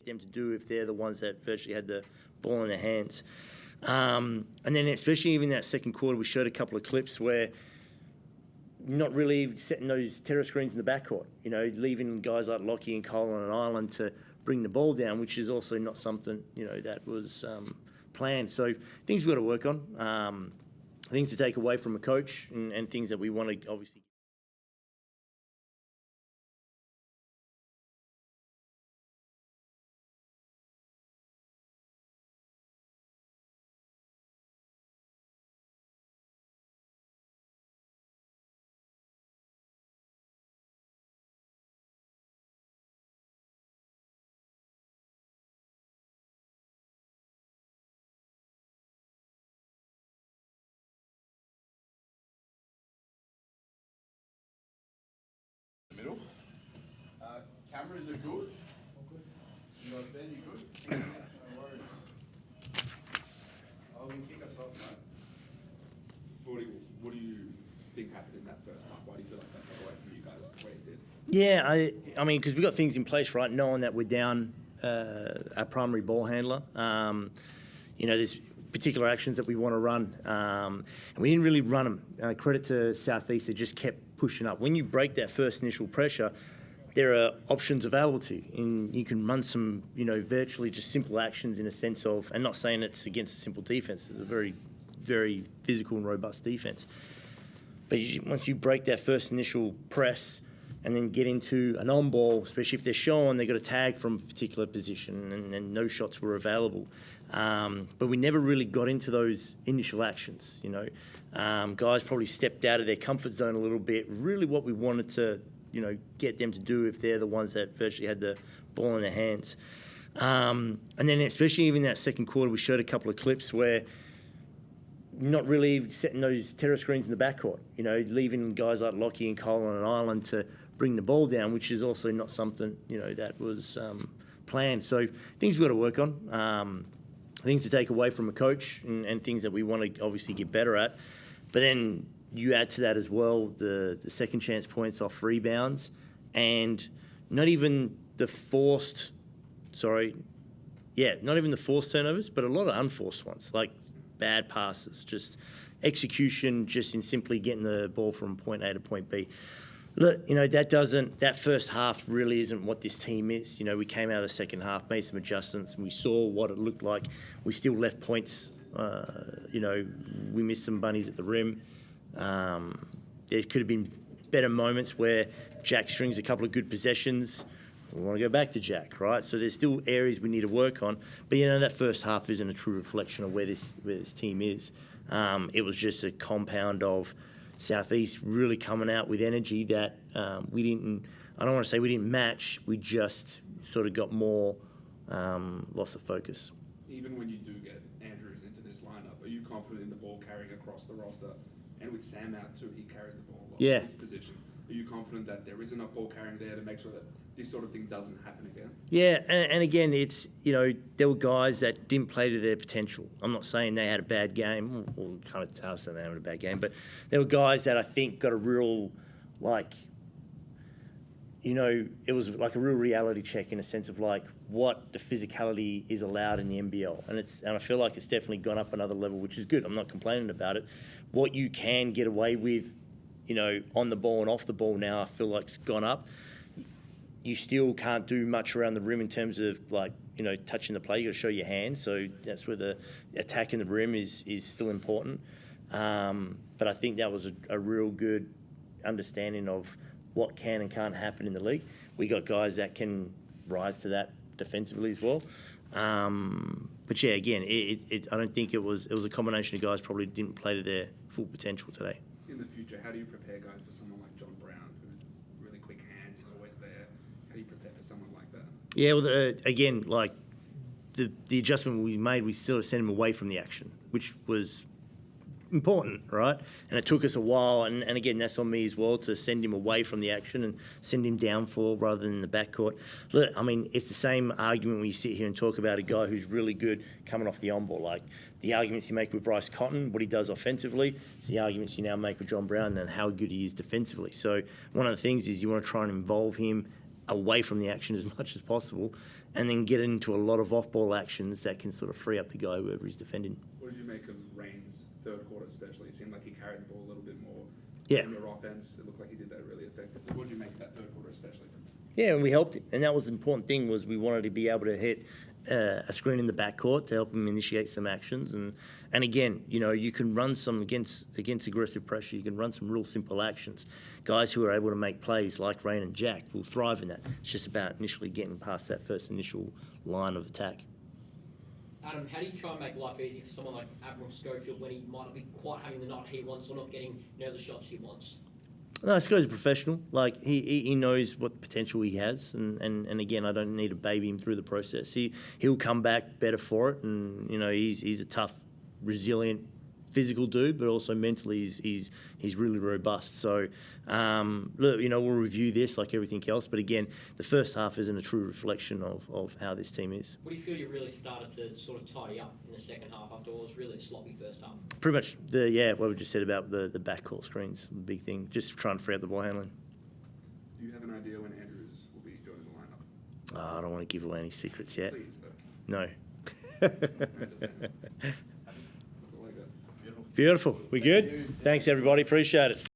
them to do if they're the ones that virtually had the ball in their hands. And then especially even that second quarter, we showed a couple of clips where not really setting those terror screens in the backcourt, leaving guys like Lockie and Cole on an island to bring the ball down, which is also not something, that was planned. So things we've got to work on, things to take away from a coach and things that we want to obviously. Middle. Cameras are good. You guys, Ben, you good? No worries. Oh, we can kick us off, mate. Forde, what do you think happened in that first half? Why do you feel like that got away from you guys the way it did? Yeah, I mean, because we've got things in place, right? Knowing that we're down our primary ball handler. There's particular actions that we want to run, and we didn't really run them. Credit to South East, they just kept pushing up. When you break that first initial pressure, there are options available to you, and you can run some, virtually just simple actions in a sense of, and not saying it's against a simple defense. It's a very, very physical and robust defense. But once you break that first initial press and then get into an on-ball, especially if they're showing, they've got a tag from a particular position and no shots were available. But we never really got into those initial actions, Guys probably stepped out of their comfort zone a little bit. Really what we wanted to, get them to do if they're the ones that virtually had the ball in their hands. And then especially even that second quarter, we showed a couple of clips where not really setting those terror screens in the backcourt, leaving guys like Lockie and Cole on an island to bring the ball down, which is also not something, that was planned. So things we've got to work on, things to take away from a coach and things that we want to obviously get better at. But then you add to that as well the second chance points off rebounds and not even the forced turnovers, but a lot of unforced ones, like bad passes, just execution, just in simply getting the ball from point A to point B. Look, that first half really isn't what this team is. We came out of the second half, made some adjustments, and we saw what it looked like. We still left points. We missed some bunnies at the rim. There could have been better moments where Jack strings a couple of good possessions. We want to go back to Jack, right? So there's still areas we need to work on. But, that first half isn't a true reflection of where this team is. It was just a compound of South East really coming out with energy that we didn't, I don't want to say we didn't match, we just sort of got more loss of focus. Even when you do get Andrews into this lineup, are you confident in the ball carrying across the roster? And with Sam out too, he carries the ball a lot in his position. Are you confident that there is enough ball carrying there to make sure that this sort of thing doesn't happen again? Yeah, and again, it's, there were guys that didn't play to their potential. I'm not saying they had a bad game, or kind of tell us that they had a bad game, but there were guys that I think got a real, it was like a real reality check in a sense of what the physicality is allowed in the NBL. And I feel like it's definitely gone up another level, which is good. I'm not complaining about it. What you can get away with, on the ball and off the ball now, I feel like it's gone up. You still can't do much around the rim in terms of touching the play. You got to show your hands. So that's where the attack in the rim is still important. But I think that was a real good understanding of what can and can't happen in the league. We got guys that can rise to that defensively as well. But yeah, again, I don't think it was a combination of guys probably didn't play to their full potential today. In the future, how do you prepare guys for someone like John Brown, who's really quick hands, he's always there? How do you prepare for someone like that? Yeah, well, again, the adjustment we made, we sort of sent him away from the action, which was important, right? And it took us a while, and again, that's on me as well, to send him away from the action and send him down for rather than in the backcourt. Look, I mean, it's the same argument when you sit here and talk about a guy who's really good coming off the on-ball. Like, the arguments you make with Bryce Cotton, what he does offensively, it's the arguments you now make with John Brown and how good he is defensively. So one of the things is you want to try and involve him away from the action as much as possible, and then get into a lot of off-ball actions that can sort of free up the guy, whoever he's defending. What did you make of Rain's third quarter especially? It seemed like he carried the ball a little bit more. Yeah. On your offense, it looked like he did that really effectively. What did you make of that third quarter especially from him? Yeah, and we helped him. And that was the important thing, was we wanted to be able to hit a screen in the backcourt to help him initiate some actions. And again, you know, you can run some against aggressive pressure. You can run some real simple actions. Guys who are able to make plays like Rain and Jack will thrive in that. It's just about initially getting past that first initial line of attack. Adam, how do you try and make life easy for someone like Admiral Schofield when he might not be quite having the night he wants or not getting, you know, the shots he wants? No, Sco's a professional. Like, he knows what potential he has, and again, I don't need to baby him through the process. He'll come back better for it, and you know, he's a tough, resilient, physical dude, but also mentally he's really robust. So, look, you know, we'll review this like everything else, but again, the first half isn't a true reflection of how this team is. What do you feel you really started to sort of tidy up in the second half after what was really a sloppy first half? Pretty much what we just said about the backcourt screens, the big thing, just trying to free up the ball handling. Do you have an idea when Andrews will be joining the lineup? Oh, I don't want to give away any secrets yet. Please, though. No. I understand. That's all I got. Beautiful. We good? Thanks, everybody. Appreciate it.